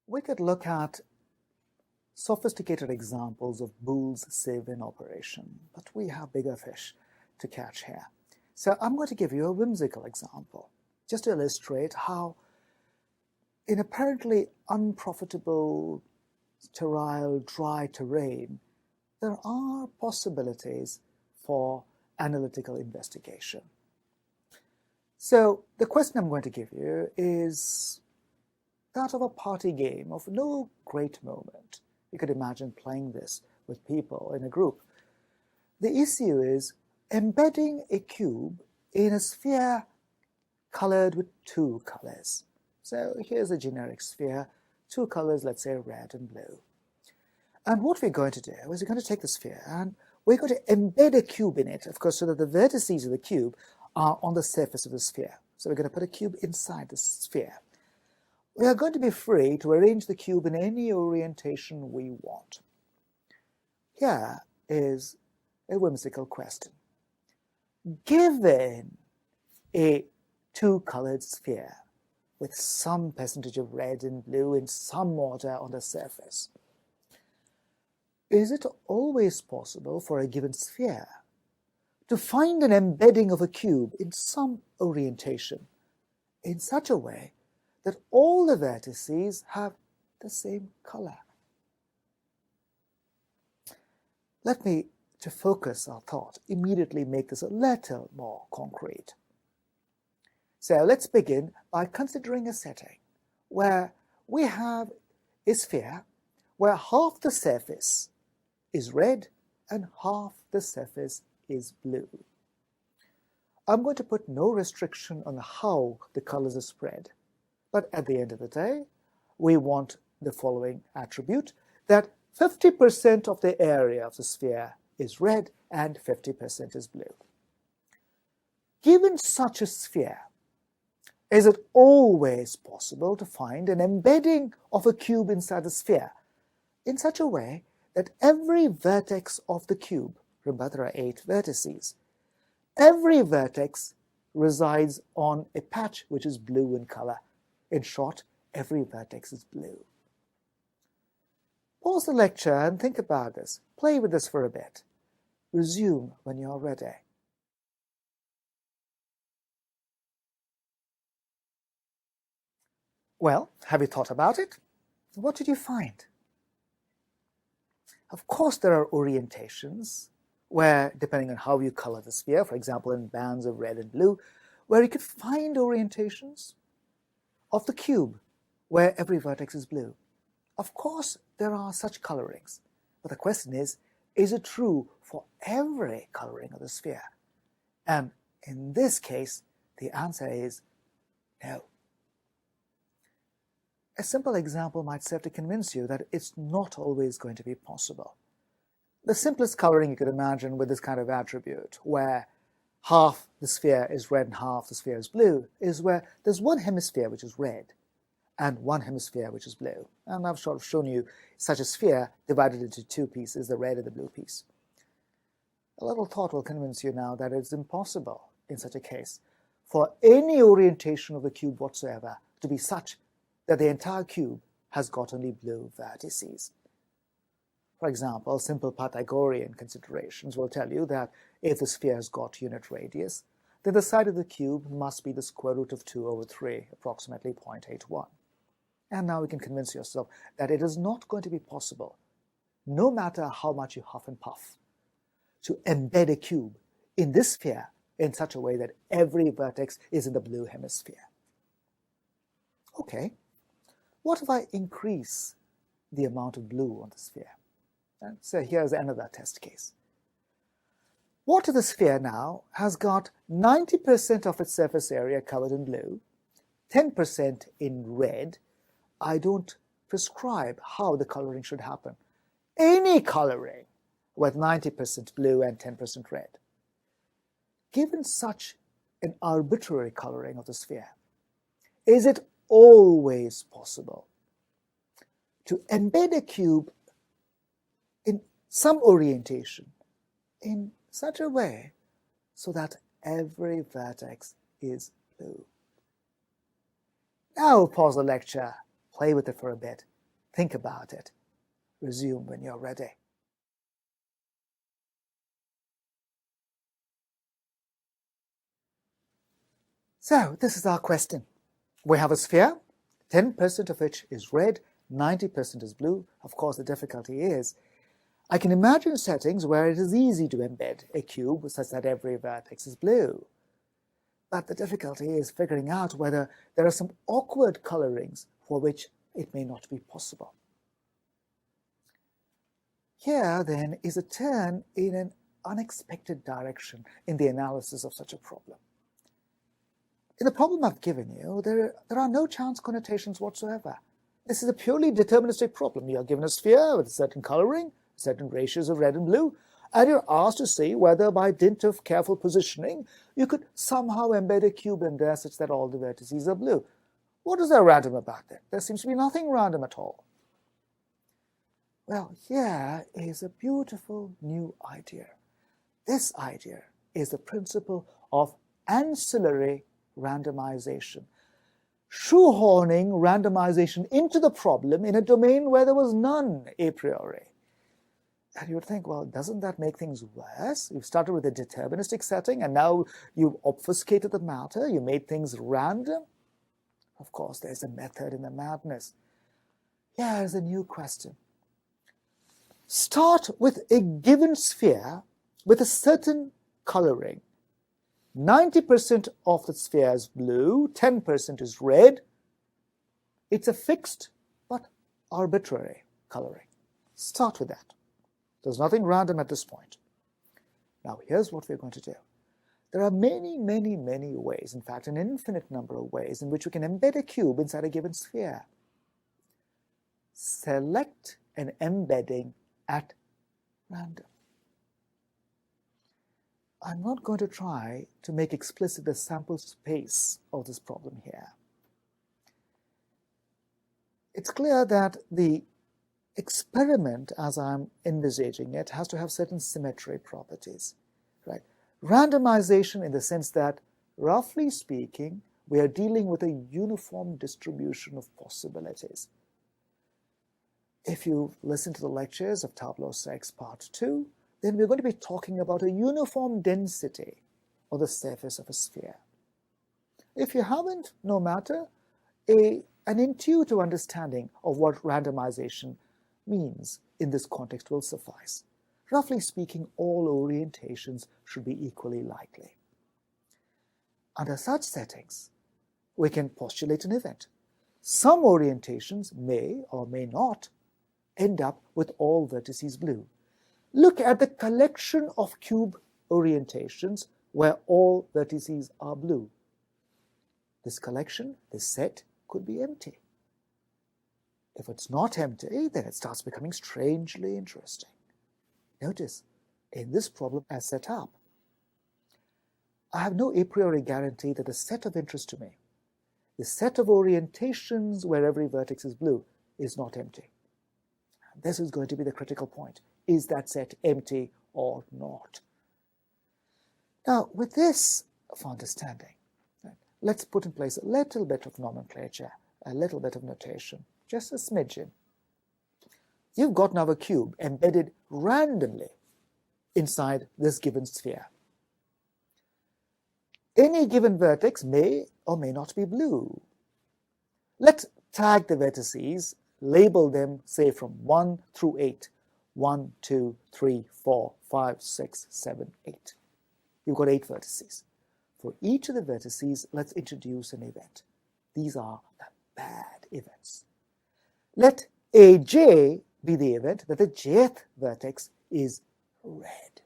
We could look at sophisticated examples of Boole's sieve in operation, but we have bigger fish to catch here. So I'm going to give you a whimsical example, just to illustrate how in apparently unprofitable, sterile, dry terrain, there are possibilities for analytical investigation. So the question I'm going to give you is that of a party game of no great moment. You could imagine playing this with people in a group. The issue is embedding a cube in a sphere colored with two colors. So here's a generic sphere, two colors, let's say red and blue. And what we're going to do is we're going to take the sphere and we're going to embed a cube in it, of course, so that the vertices of the cube are on the surface of the sphere. So we're going to put a cube inside the sphere. We are going to be free to arrange the cube in any orientation we want. Here is a whimsical question. Given a two-colored sphere with some percentage of red and blue in some order on the surface, is it always possible for a given sphere to find an embedding of a cube in some orientation in such a way that all the vertices have the same color? Let me, to focus our thought, immediately make this a little more concrete. So let's begin by considering a setting where we have a sphere where half the surface is red and half the surface is blue. I'm going to put no restriction on how the colors are spread, but at the end of the day, we want the following attribute, that 50% of the area of the sphere is red and 50% is blue. Given such a sphere, is it always possible to find an embedding of a cube inside the sphere in such a way that every vertex of the cube, remember there are 8 vertices, every vertex resides on a patch which is blue in color? In short, every vertex is blue. Pause the lecture and think about this. Play with this for a bit. Resume when you're ready. Well, have you thought about it? What did you find? Of course, there are orientations where, depending on how you color the sphere, for example, in bands of red and blue, where you could find orientations of the cube where every vertex is blue. Of course, there are such colorings, but the question is it true for every coloring of the sphere? And in this case, the answer is no. A simple example might serve to convince you that it's not always going to be possible. The simplest coloring you could imagine with this kind of attribute, where half the sphere is red and half the sphere is blue, is where there's one hemisphere which is red and one hemisphere which is blue. And I've sort of shown you such a sphere divided into two pieces, the red and the blue piece. A little thought will convince you now that it's impossible in such a case for any orientation of the cube whatsoever to be such that the entire cube has got only blue vertices. For example, simple Pythagorean considerations will tell you that if the sphere has got unit radius, then the side of the cube must be the square root of 2 over 3, approximately 0.81. And now you can convince yourself that it is not going to be possible, no matter how much you huff and puff, to embed a cube in this sphere in such a way that every vertex is in the blue hemisphere. Okay, what if I increase the amount of blue on the sphere? And so here's another test case. What if the sphere now has got 90% of its surface area covered in blue, 10% in red? I don't prescribe how the coloring should happen. Any coloring with 90% blue and 10% red. Given such an arbitrary coloring of the sphere, is it always possible to embed a cube in some orientation in such a way so that every vertex is blue? Now pause the lecture, play with it for a bit, Think about it. Resume when you're ready. So this is our question. We have a sphere, 10% of which is red, 90% is blue. Of course, the difficulty is I can imagine settings where it is easy to embed a cube such that every vertex is blue. But the difficulty is figuring out whether there are some awkward colorings for which it may not be possible. Here, then, is a turn in an unexpected direction in the analysis of such a problem. In the problem I've given you, there are no chance connotations whatsoever. This is a purely deterministic problem. You are given a sphere with a certain coloring, certain ratios of red and blue, and you're asked to see whether by dint of careful positioning you could somehow embed a cube in there such that all the vertices are blue. What is there random about that? There seems to be nothing random at all. Well, here is a beautiful new idea. This idea is the principle of ancillary randomization, shoehorning randomization into the problem in a domain where there was none a priori. And you would think, well, doesn't that make things worse? You've started with a deterministic setting, and now you've obfuscated the matter, you made things random. Of course, there's a method in the madness. Here's a new question. Start with a given sphere with a certain coloring. 90% of the sphere is blue, 10% is red. It's a fixed but arbitrary coloring. Start with that. There's nothing random at this point. Now, here's what we're going to do. There are many, many, many ways, in fact, an infinite number of ways in which we can embed a cube inside a given sphere. Select an embedding at random. I'm not going to try to make explicit the sample space of this problem here. It's clear that the experiment, as I'm envisaging it, has to have certain symmetry properties, right? Randomization in the sense that, roughly speaking, we are dealing with a uniform distribution of possibilities. If you've listened to the lectures of Tableau 6 Part 2, then we're going to be talking about a uniform density on the surface of a sphere. If you haven't, no matter, an intuitive understanding of what randomization means in this context will suffice. Roughly speaking, all orientations should be equally likely. Under such settings, we can postulate an event. Some orientations may or may not end up with all vertices blue. Look at the collection of cube orientations where all vertices are blue. This collection, this set, could be empty. If it's not empty, then it starts becoming strangely interesting. Notice, in this problem as set up, I have no a priori guarantee that the set of interest to me, the set of orientations where every vertex is blue, is not empty. This is going to be the critical point. Is that set empty or not? Now, with this for understanding, let's put in place a little bit of nomenclature, a little bit of notation, just a smidgen. You've got now a cube embedded randomly inside this given sphere. Any given vertex may or may not be blue. Let's tag the vertices, label them, say, from 1 through 8. 1, 2, 3, 4, 5, 6, 7, 8. You've got 8 vertices. For each of the vertices, let's introduce an event. These are the bad events. Let Aj be the event that the jth vertex is red.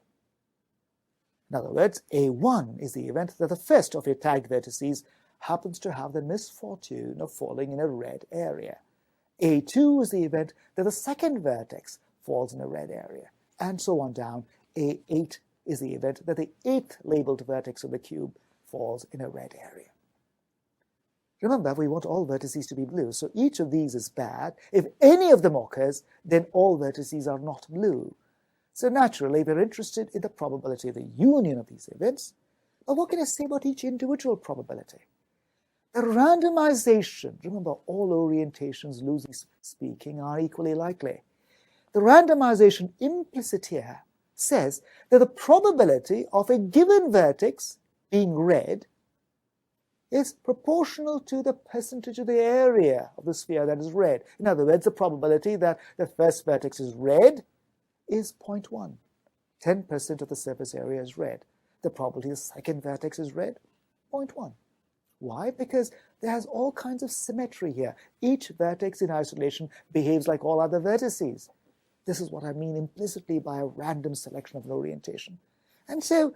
In other words, A1 is the event that the first of your tagged vertices happens to have the misfortune of falling in a red area. A2 is the event that the second vertex falls in a red area, and so on down. A8 is the event that the 8th labeled vertex of the cube falls in a red area. Remember, we want all vertices to be blue, so each of these is bad. If any of them occurs, then all vertices are not blue. So naturally, we're interested in the probability of the union of these events. But what can I say about each individual probability? The randomization, remember all orientations, loosely speaking, are equally likely. The randomization implicit here says that the probability of a given vertex being red is proportional to the percentage of the area of the sphere that is red. In other words, the probability that the first vertex is red is 0.1. 10% of the surface area is red. The probability the second vertex is red, 0.1. Why? Because there has all kinds of symmetry here. Each vertex in isolation behaves like all other vertices. This is what I mean implicitly by a random selection of an orientation. And so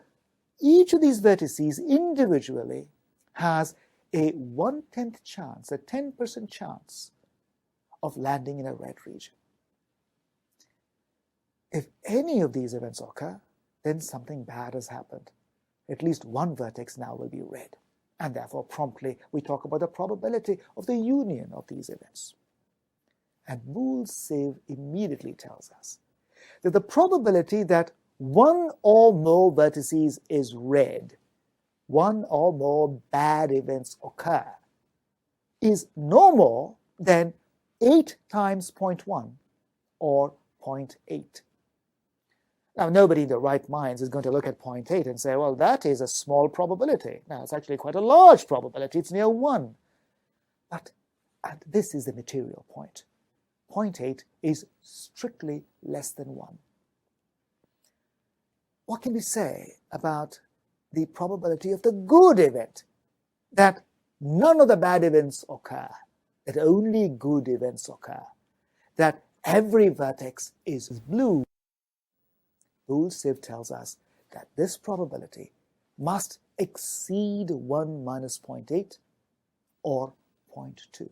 each of these vertices individually has a 1/10 chance, a 10% chance of landing in a red region. If any of these events occur, then something bad has happened. At least one vertex now will be red. And therefore, promptly, we talk about the probability of the union of these events. And Boole's sieve immediately tells us that the probability that one or more vertices is red, one or more bad events occur, is no more than 8 times 0.1 or 0.8. Now, nobody in their right minds is going to look at 0.8 and say, well, that is a small probability. Now, it's actually quite a large probability. It's near 1. But and this is the material point. 0.8 is strictly less than 1. What can we say about the probability of the good event? That none of the bad events occur, that only good events occur, that every vertex is blue. Boole's sieve tells us that this probability must exceed 1 minus 0.8 or 0.2.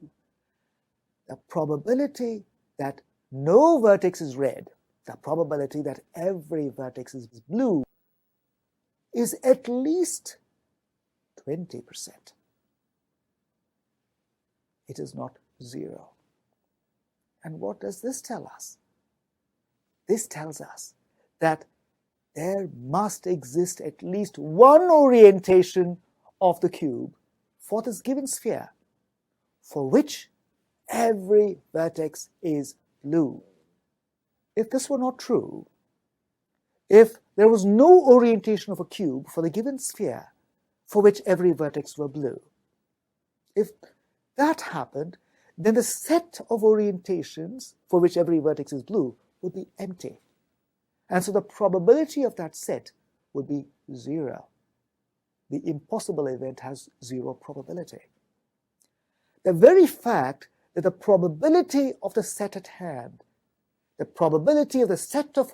The probability that no vertex is red, the probability that every vertex is blue, is at least 20%. It is not 0. And what does this tell us? This tells us that there must exist at least one orientation of the cube for this given sphere for which every vertex is blue. If this were not true, if there was no orientation of a cube for the given sphere for which every vertex were blue, if that happened, then the set of orientations for which every vertex is blue would be empty. And so the probability of that set would be 0. The impossible event has 0 probability. The very fact that the probability of the set at hand, the probability of the set of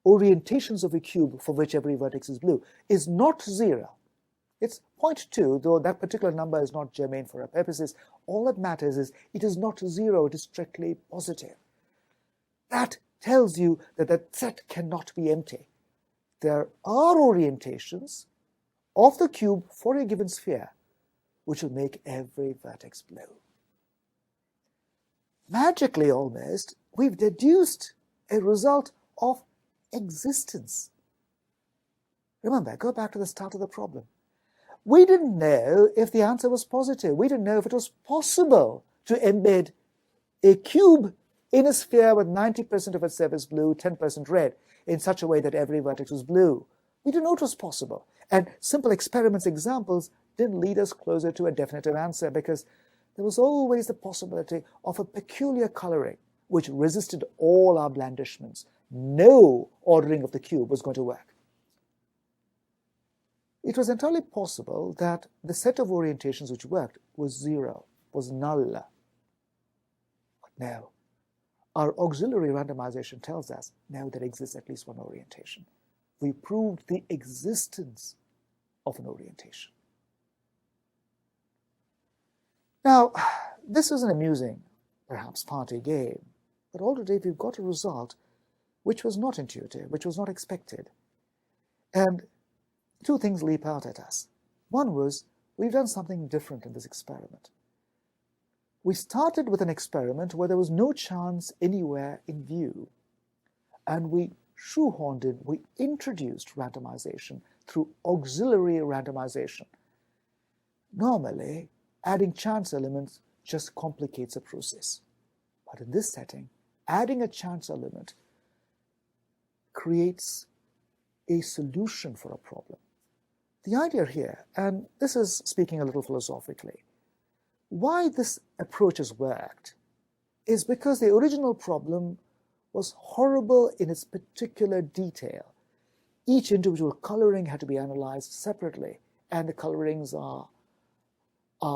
orientations of a cube for which every vertex is blue, is not 0. It's 0.2, though that particular number is not germane for our purposes. All that matters is it is not 0, it is strictly positive. That tells you that the set cannot be empty. There are orientations of the cube for a given sphere which will make every vertex blue. Magically almost, we've deduced a result of existence. Remember, go back to the start of the problem. We didn't know if the answer was positive. We didn't know if it was possible to embed a cube in a sphere with 90% of its surface blue, 10% red, in such a way that every vertex was blue. We didn't know it was possible. And simple experiments, examples, didn't lead us closer to a definitive answer because there was always the possibility of a peculiar coloring which resisted all our blandishments. No ordering of the cube was going to work. It was entirely possible that the set of orientations which worked was 0, was null. But no. Our auxiliary randomization tells us, no, there exists at least one orientation. We proved the existence of an orientation. Now, this was an amusing, perhaps party game, but already we've got a result which was not intuitive, which was not expected. And 2 things leap out at us. One was, we've done something different in this experiment. We started with an experiment where there was no chance anywhere in view, and we shoehorned in, we introduced randomization through auxiliary randomization. Normally, adding chance elements just complicates the process. But in this setting, adding a chance element creates a solution for a problem. The idea here, and this is speaking a little philosophically, why this approach has worked is because the original problem was horrible in its particular detail. Each individual coloring had to be analyzed separately, and the colorings are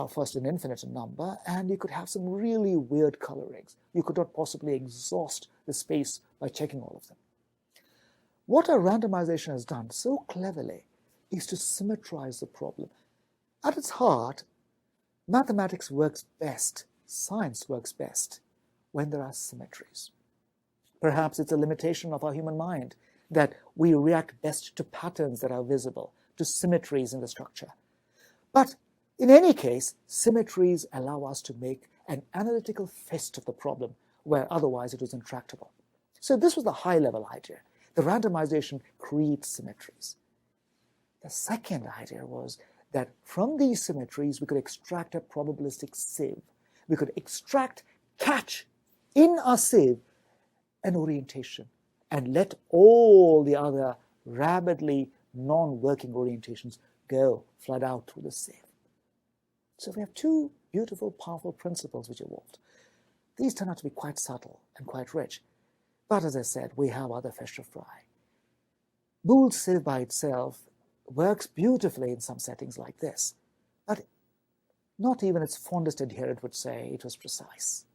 first an infinite number, and you could have some really weird colorings. You could not possibly exhaust the space by checking all of them. What our randomization has done so cleverly is to symmetrize the problem. At its heart, mathematics works best, science works best when there are symmetries. Perhaps it's a limitation of our human mind that we react best to patterns that are visible, to symmetries in the structure. But in any case, symmetries allow us to make an analytical fist of the problem where otherwise it was intractable. So this was the high-level idea. The randomization creates symmetries. The second idea was that from these symmetries, we could extract a probabilistic sieve. We could catch in our sieve an orientation and let all the other rabidly non-working orientations flood out through the sieve. So we have two beautiful, powerful principles which evolved. These turn out to be quite subtle and quite rich. But as I said, we have other fish to fry. Boole's sieve by itself works beautifully in some settings like this, but not even its fondest adherent would say it was precise.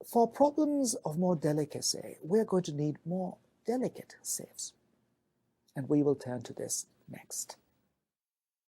For problems of more delicacy, we're going to need more delicate sieves, and we will turn to this next.